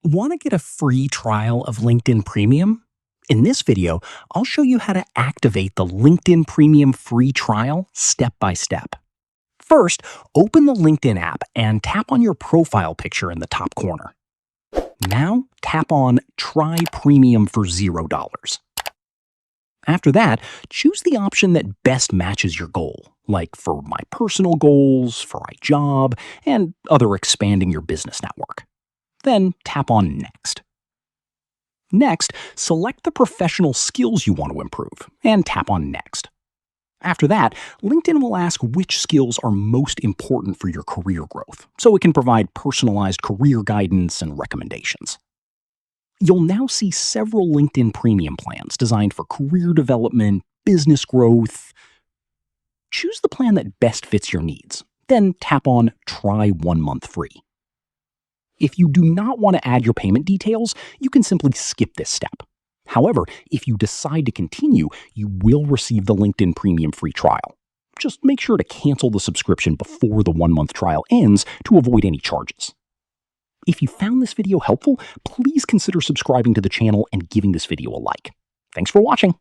Want to get a free trial of LinkedIn Premium? In this video, I'll show you how to activate the LinkedIn Premium free trial step by step. First, open the LinkedIn app and tap on your profile picture in the top corner. Now, tap on Try Premium for $0. After that, choose the option that best matches your goal, like for My Personal Goals, for iJob, and other expanding your business network. Then tap on Next. Next, select the professional skills you want to improve and tap on Next. After that, LinkedIn will ask which skills are most important for your career growth, so it can provide personalized career guidance and recommendations. You'll now see several LinkedIn Premium plans designed for career development, business growth. Choose the plan that best fits your needs, then tap on Try 1 month free. If you do not want to add your payment details, you can simply skip this step. However, if you decide to continue, you will receive the LinkedIn Premium free trial. Just make sure to cancel the subscription before the 1 month trial ends to avoid any charges. If you found this video helpful, please consider subscribing to the channel and giving this video a like. Thanks for watching.